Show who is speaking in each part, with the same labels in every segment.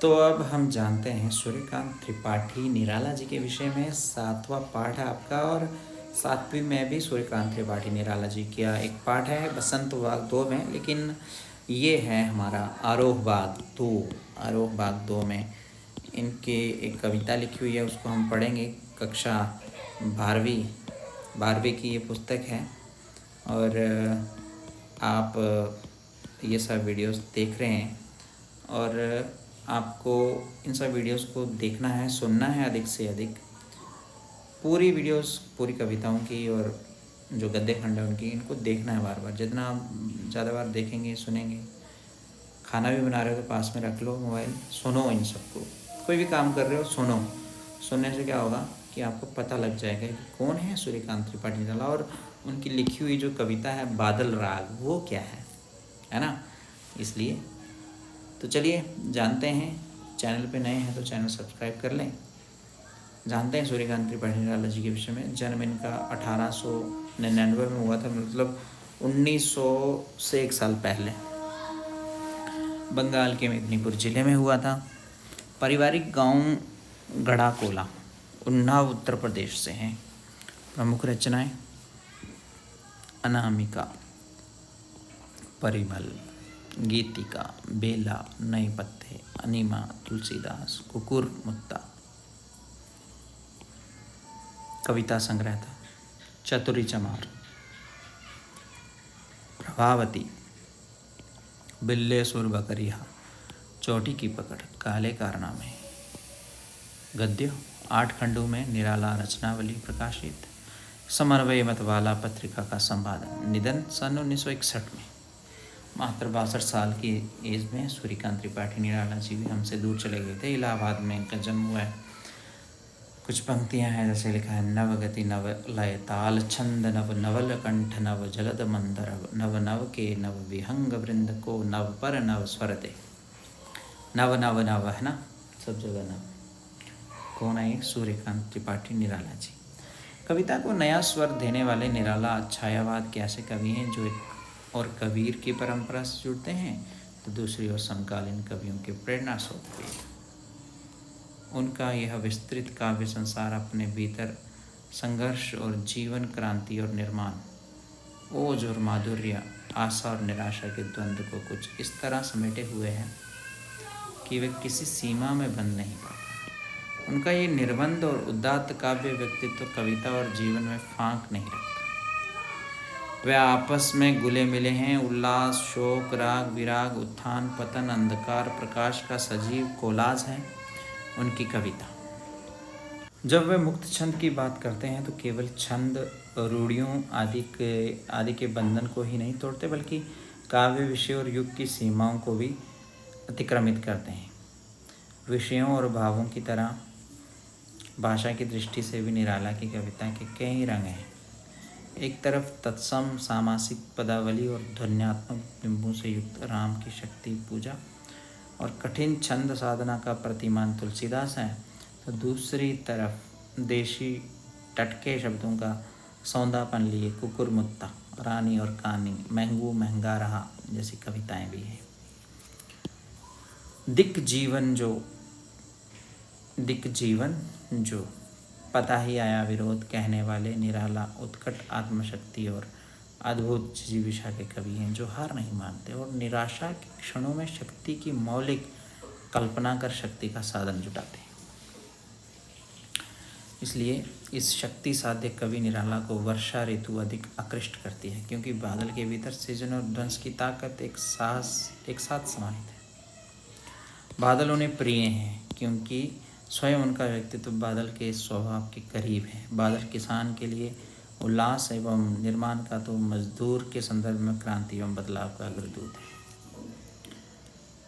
Speaker 1: तो अब हम जानते हैं सूर्यकांत त्रिपाठी निराला जी के विषय में। 7वां पाठ है आपका, और 7वीं में भी सूर्यकांत त्रिपाठी निराला जी का एक पाठ है बसंत बाग 2 में, लेकिन ये है हमारा आरोह बाग 2। आरोह बाग 2 में इनके एक कविता लिखी हुई है, उसको हम पढ़ेंगे। कक्षा 12वीं की ये पुस्तक है, और आप ये सब वीडियोस देख रहे हैं, और आपको इन सब वीडियोस को देखना है, सुनना है अधिक से अधिक। पूरी वीडियोस, पूरी कविताओं की और जो गद्य खंड है उनकी, इनको देखना है बार बार। जितना आप ज़्यादा बार देखेंगे, सुनेंगे, खाना भी बना रहे हो तो पास में रख लो मोबाइल, सुनो इन सबको। कोई भी काम कर रहे हो सुनो। सुनने से क्या होगा कि आपको पता लग जाएगा कि कौन है सूर्यकांत त्रिपाठी निराला, और उनकी लिखी हुई जो कविता है बादल राग, वो क्या है ना। इसलिए तो चलिए जानते हैं। चैनल पे नए हैं तो चैनल सब्सक्राइब कर लें। जानते हैं सूर्यकांत त्रिपाठी निराला जी के विषय में। जन्म इनका 1899 में हुआ था, मतलब 1900 से 1 साल पहले बंगाल के मेदिनीपुर जिले में हुआ था। पारिवारिक गांव गढ़ाकोला, उन्नाव उत्तर प्रदेश से हैं। प्रमुख रचनाएं अनामिका, परिमल, गीतिका, बेला, नए पत्ते, अनिमा, तुलसीदास, कुकुर मुत्ता। कविता संग्रह था चतुरी चमार, प्रभावती, बिल्ले सुर बकरिया, चोटी की पकड़, काले कारनामे। गद्य 8 खंडों में निराला रचनावली प्रकाशित। समन्वय मतवाला पत्रिका का संपादन। निधन सन 1961 में। मात्र 62 साल की एज में सूर्यकांत त्रिपाठी निराला जी भी हमसे दूर चले गए थे। इलाहाबाद में इनका जन्म हुआ है। कुछ पंक्तियां हैं, जैसे लिखा है, नव गति नव लय ताल छंद नव नवल कंठ नव जलद मंदर नव नव के नव विहंग वृंद को नव पर नव स्वर दे। नव नव नव है ना, सब जगह नव। कौन है? सूर्यकांत त्रिपाठी निराला जी। कविता को नया स्वर देने वाले निराला छायावाद के ऐसे कवि हैं जो एक और कबीर की परंपरा से जुड़ते हैं, तो दूसरी ओर समकालीन कवियों के प्रेरणा स्रोत भी। उनका यह विस्तृत काव्य संसार अपने भीतर संघर्ष और जीवन क्रांति और निर्माण, ओज और माधुर्य, आशा और निराशा के द्वंद्व को कुछ इस तरह समेटे हुए हैं कि वे किसी सीमा में बंद नहीं पाते। उनका ये निर्बंध और उदात्त काव्य व्यक्तित्व, कविता और जीवन में फांक नहीं रखता। वे आपस में घुले मिले हैं। उल्लास, शोक, राग, विराग, उत्थान, पतन, अंधकार, प्रकाश का सजीव कोलाज है उनकी कविता। जब वे मुक्त छंद की बात करते हैं तो केवल छंद, रूढ़ियों आदि के बंधन को ही नहीं तोड़ते, बल्कि काव्य विषय और युग की सीमाओं को भी अतिक्रमित करते हैं। विषयों और भावों की तरह भाषा की दृष्टि से भी निराला की कविता के कई रंग हैं। एक तरफ तत्सम सामासिक पदावली और ध्वन्यात्मक बिंबों से युक्त राम की शक्ति पूजा और कठिन छंद साधना का प्रतिमान तुलसीदास है, तो दूसरी तरफ देशी टटके शब्दों का सौंदापन लिए कुकुर मुत्ता, रानी और कहानी, महंगू महंगा रहा जैसी कविताएं भी हैं। दिक जीवन जो पता ही आया विरोध कहने वाले निराला उत्कट आत्मशक्ति और अद्भुत जीविशा के कवि हैं, जो हार नहीं मानते और निराशा के क्षणों में शक्ति की मौलिक कल्पना कर शक्ति का साधन जुटाते हैं। इसलिए इस शक्ति साध्य कवि निराला को वर्षा ऋतु अधिक आकृष्ट करती है, क्योंकि बादल के भीतर सृजन और ध्वंस की ताकत एक साथ समाहित है। बादल उन्हें प्रिय हैं क्योंकि स्वयं उनका व्यक्तित्व बादल के स्वभाव के करीब है। बादल किसान के लिए उल्लास एवं निर्माण का, तो मजदूर के संदर्भ में क्रांति एवं बदलाव का अग्रदूत है।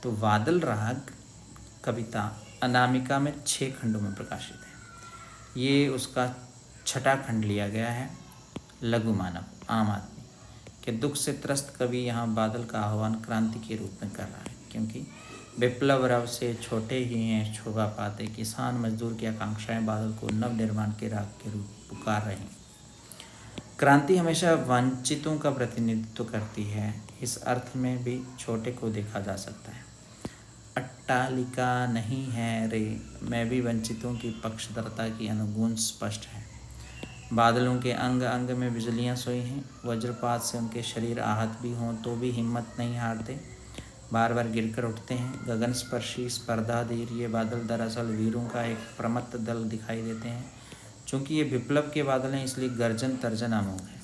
Speaker 1: तो बादल राग कविता अनामिका में 6 खंडों में प्रकाशित है। ये उसका 6ठा खंड लिया गया है। लघु मानव, आम आदमी के दुख से त्रस्त कवि यहाँ बादल का आह्वान क्रांति के रूप में कर रहा है, क्योंकि विप्लव रव से छोटे ही हैं शोभा पाते। किसान मजदूर की आकांक्षाएं बादल को नव निर्माण के राग के रूप पुकार रहे हैं। क्रांति हमेशा वंचितों का प्रतिनिधित्व करती है। इस अर्थ में भी छोटे को देखा जा सकता है। अट्टालिका नहीं है रे, मैं भी वंचितों की पक्षधरता की अनुगुण स्पष्ट है। बादलों के अंग अंग में बिजलियां सोई हैं, वज्रपात से उनके शरीर आहत भी हों तो भी हिम्मत नहीं हारते, बार बार गिरकर उठते हैं। गगन स्पर्शी स्पर्धाधीर ये बादल दरअसल वीरों का एक प्रमत्त दल दिखाई देते हैं। चूँकि ये विप्लव के बादल हैं इसलिए गर्जन तर्जन अमोघ है।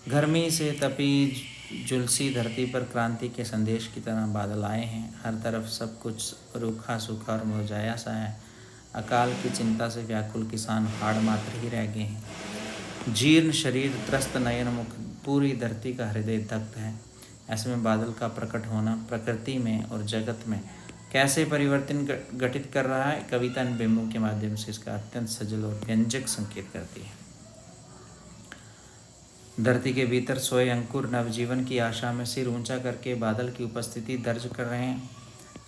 Speaker 1: गर्मी से तपी जुलसी धरती पर क्रांति के संदेश की तरह बादल आए हैं। हर तरफ सब कुछ रूखा सूखा और मुरझाया सा है। अकाल की चिंता से व्याकुल किसान हाड़ मात्र ही रह गए हैं। जीर्ण शरीर, त्रस्त नयन मुख, पूरी धरती का हृदय दग्ध है। ऐसे में बादल का प्रकट होना प्रकृति में और जगत में कैसे परिवर्तन घटित कर रहा है, कविता इन बिंबों के माध्यम से इसका अत्यंत सजल और व्यंजक संकेत करती है। धरती के भीतर सोए अंकुर नवजीवन की आशा में सिर ऊंचा करके बादल की उपस्थिति दर्ज कर रहे हैं।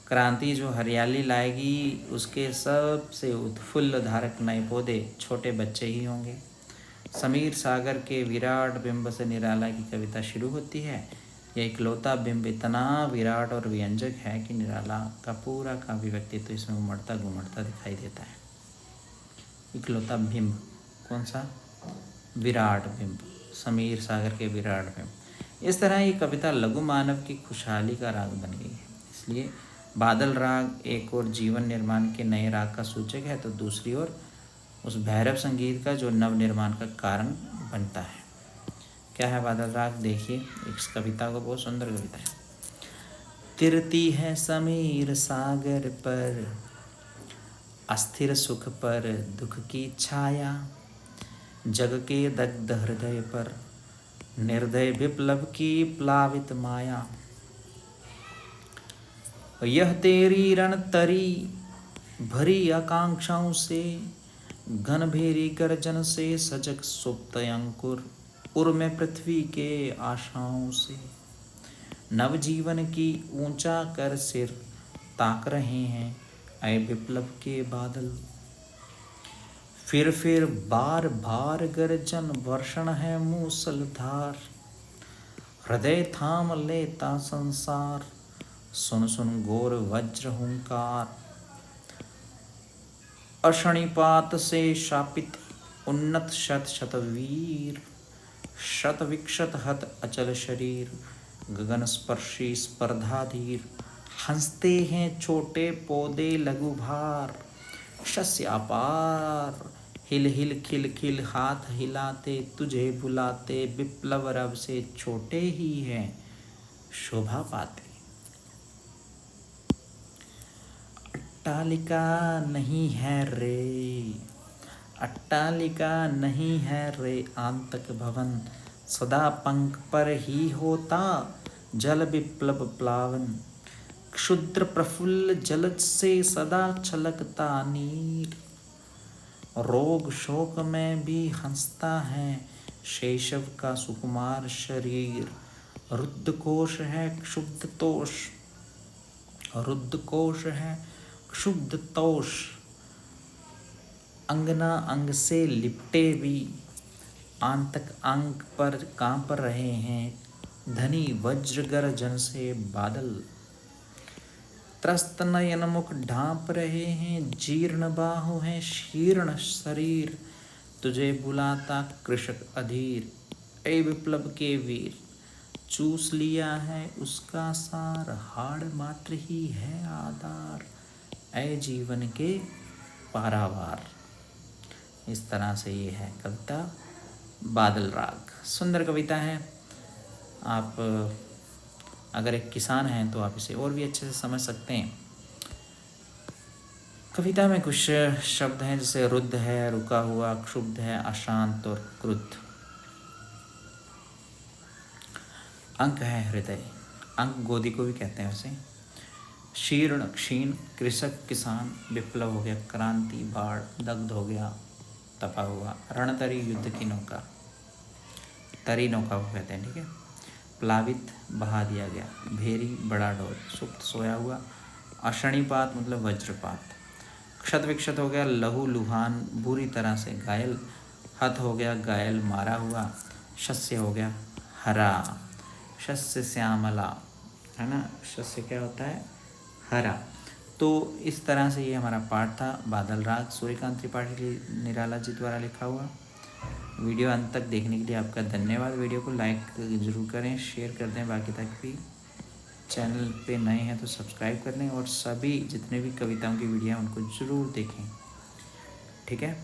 Speaker 1: क्रांति जो हरियाली लाएगी उसके सबसे उत्फुल्ल धारक नए पौधे छोटे बच्चे ही होंगे। समीर सागर के विराट बिंब से निराला की कविता शुरू होती है। यह इकलौता बिंब इतना विराट और व्यंजक है कि निराला का पूरा काव्य व्यक्तित्व तो इसमें उमड़ता घुमड़ता दिखाई देता है। इकलौता बिंब कौन सा? विराट बिंब, समीर सागर के विराट बिंब। इस तरह ये कविता लघु मानव की खुशहाली का राग बन गई है। इसलिए बादल राग एक और जीवन निर्माण के नए राग का सूचक है तो दूसरी ओर उस भैरव संगीत का जो नव निर्माण का कारण बनता है। क्या है बादल राग? देखिए इस कविता को, बहुत सुंदर कविता है। तिरती है समीर सागर पर, अस्थिर सुख पर दुख की छाया, जग के दग्ध हृदय पर निर्दय विप्लव की प्लावित माया। यह तेरी रणतरी भरी आकांक्षाओं से, घनभेरी गर्जन से सजग सुप्त अंकुर, उर्मे पृथ्वी के आशाओं से। नवजीवन की ऊंचा कर सिर ताक रहे हैं ऐ विप्लव के बादल। फिर बार बार गर्जन वर्षण है मूसलधार, हृदय थाम लेता संसार, सुन सुन घोर वज्र हुंकार। अशनिपात से शापित उन्नत शत शत वीर, शत विक्षत हत अचल शरीर, गगन स्पर्शी स्पर्धाधीर। हंसते हैं छोटे पौधे लघु भार, शस्य अपार हिल हिल खिल खिल हाथ हिलाते तुझे बुलाते, विप्लव रब से छोटे ही हैं शोभा पाते। अट्टालिका नहीं है रे, अट्टालिका नहीं है रे आंतक भवन, सदा पंख पर ही होता जल विप्लव प्लावन। क्षुद्र प्रफुल्ल जलज से सदा छलकता नीर, रोग शोक में भी हंसता है शैशव का सुकुमार शरीर। रुद्रकोश है क्षुब्ध तोष, रुद्रकोश है क्षुब्ध तोष, अंगना अंग से लिपटे भी, आंतक अंग पर कांप रहे हैं धनी वज्र गर्जन से बादल। त्रस्त नयन मुख ढांप रहे हैं, जीर्ण बाहु है शीर्ण शरीर, तुझे बुलाता कृषक अधीर ए विप्लव के वीर। चूस लिया है उसका सार, हाड़ मात्र ही है आधार, ऐ जीवन के पारावार। इस तरह से ये है कविता बादल राग। सुंदर कविता है। आप अगर एक किसान हैं तो आप इसे और भी अच्छे से समझ सकते हैं। कविता में कुछ शब्द हैं जैसे रुद्ध है, रुका हुआ, क्षुब्ध है, अशांत और क्रुद्ध। अंक है हृदय, अंक गोदी को भी कहते हैं वैसे। शीर्ण क्षीण कृषक किसान, विप्लव हो गया क्रांति, बाढ़ दग्ध हो गया तपा हुआ, रणतरी युद्ध की नौका, तरी नौका को कहते हैं, ठीक है। प्लावित बहा दिया गया, भेरी बड़ा डोल, सुप्त सोया हुआ, अशनिपात मतलब वज्रपात, क्षत विक्षत हो गया लहू लुहान बुरी तरह से घायल, हत हो गया घायल मारा हुआ, शस्य हो गया हरा, शस्य श्यामला है ना, शस्य क्या होता है खरा। तो इस तरह से ये हमारा पाठ था, बादल राग, सूर्यकांत त्रिपाठी निराला जी द्वारा लिखा हुआ। वीडियो अंत तक देखने के लिए आपका धन्यवाद। वीडियो को लाइक ज़रूर करें, शेयर कर दें बाकी तक भी। चैनल पे नए हैं तो सब्सक्राइब कर लें और सभी जितने भी कविताओं की वीडियो हैं उनको ज़रूर देखें। ठीक है।